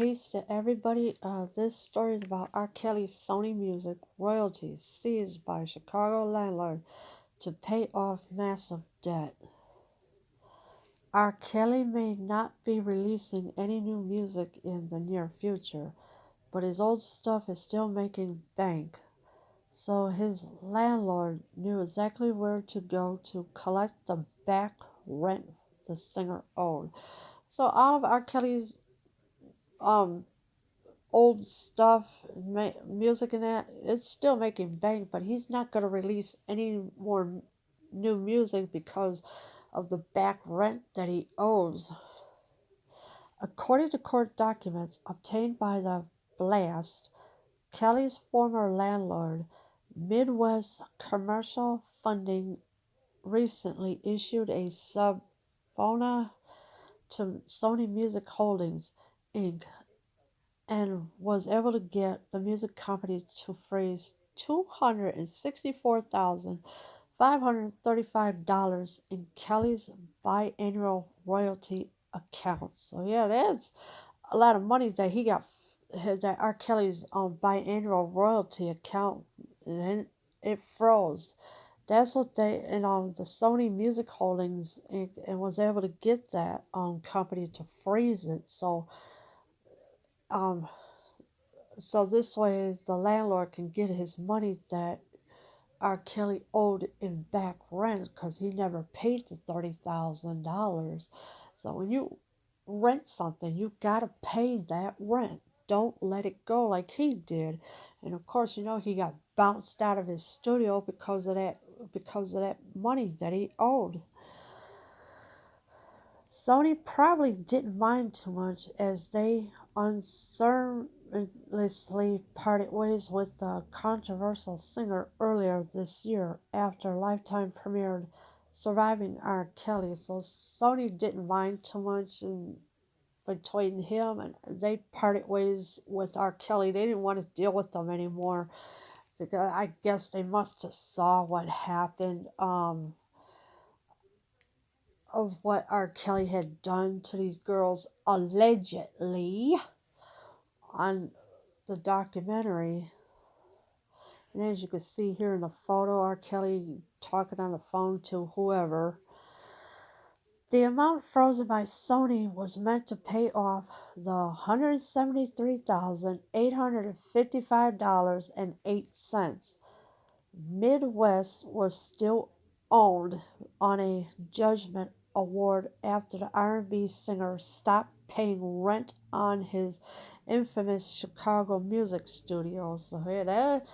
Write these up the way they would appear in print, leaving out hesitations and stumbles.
Peace to everybody. This story is about R. Kelly's Sony Music royalties seized by Chicago landlord to pay off massive debt. R. Kelly may not be releasing any new music in the near future, but his old stuff is still making bank. So his landlord knew exactly where to go to collect the back rent the singer owed. So all of R. Kelly's um old stuff, music and that, it's still making bank, but he's not going to release any more new music because of the back rent that he owes. According to court documents obtained by the Blast, Kelly's former landlord, Midwest Commercial Funding, recently issued a subpoena to Sony Music Holdings, Inc., and was able to get the music company to freeze $264,535 in Kelly's biannual royalty accounts. So yeah, that's a lot of money that he got, that R. Kelly's biannual royalty account, and it froze. That's what they and the Sony Music Holdings, and was able to get that company to freeze it. Um so this way the landlord can get his money that R. Kelly owed in back rent because he never paid the $30,000. So when you rent something, you gotta pay that rent. Don't let it go like he did. And of course, he got bounced out of his studio because of that money that he owed. Sony probably didn't mind too much as they unceremoniously parted ways with the controversial singer earlier this year after Lifetime premiered Surviving R. Kelly. So Sony didn't mind too much in between him, and they parted ways with R. Kelly. They didn't want to deal with them anymore because I guess they must have saw what happened. Of what R. Kelly had done to these girls allegedly on the documentary. And as you can see here in the photo, R. Kelly talking on the phone to whoever. The amount frozen by Sony was meant to pay off the $173,855.08. Midwest was still owned on a judgment award after the R&B singer stopped paying rent on his infamous Chicago music studio. So yeah, that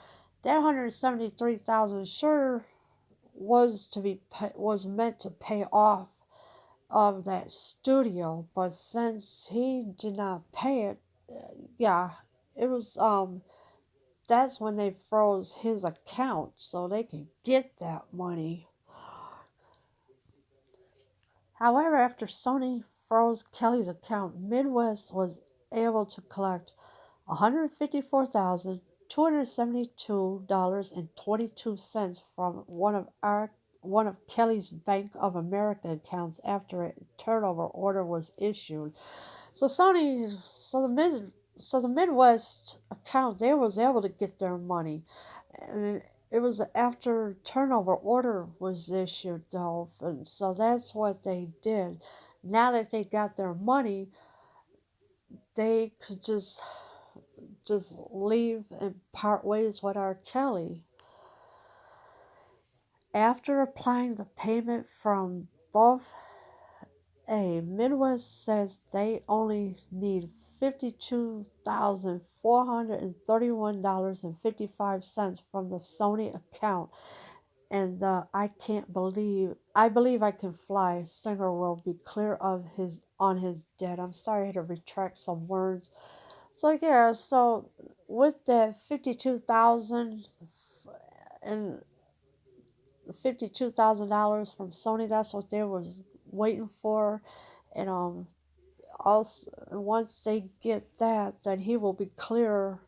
173,000 sure was meant to pay off of that studio, but since he did not pay it, yeah, it was that's when they froze his account so they could get that money. However, after Sony froze Kelly's account, Midwest was able to collect $154,272.22 from one of Kelly's Bank of America accounts after a turnover order was issued. So Sony, so the Midwest account, they was able to get their money, and it was after turnover order was issued though, and so that's what they did. Now that they got their money, they could just leave and part ways with R. Kelly. After applying the payment from both, a Midwest says they only need $52,431.55 from the Sony account, and the I believe I can fly singer will be clear of his on his debt. I'm sorry I had to retract some words. So yeah, so with that 52,000 and $52,000 from Sony, that's what they was waiting for, and also once they get that, then he will be clear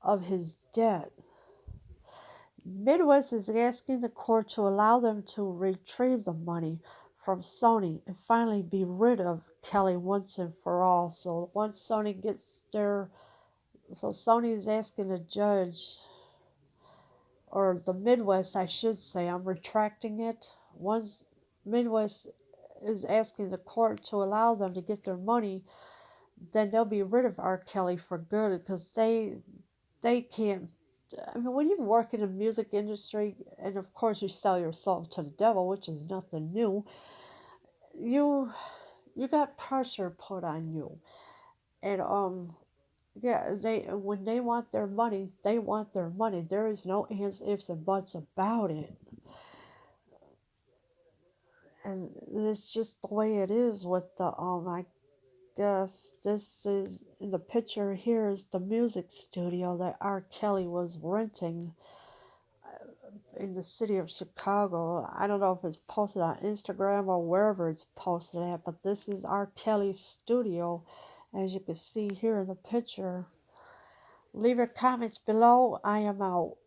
of his debt. Midwest is asking the court to allow them to retrieve the money from Sony and finally be rid of Kelly once and for all. So once Sony gets their, so Sony is asking the judge, or the Midwest, I should say, I'm retracting it. Once Midwest is asking the court to allow them to get their money, then they'll be rid of R. Kelly for good because they can't. I mean, when you work in the music industry, and of course you sell your soul to the devil, which is nothing new, you you got pressure put on you, and yeah, they when they want their money, they want their money. There is no ands, ifs, and buts about it, and it's just the way it is with the I guess this is in the picture here is the music studio that R. Kelly was renting in the city of Chicago. I don't know if it's posted on Instagram or wherever it's posted at, but this is R. Kelly's studio, as you can see here in the picture. Leave your comments below. I am out.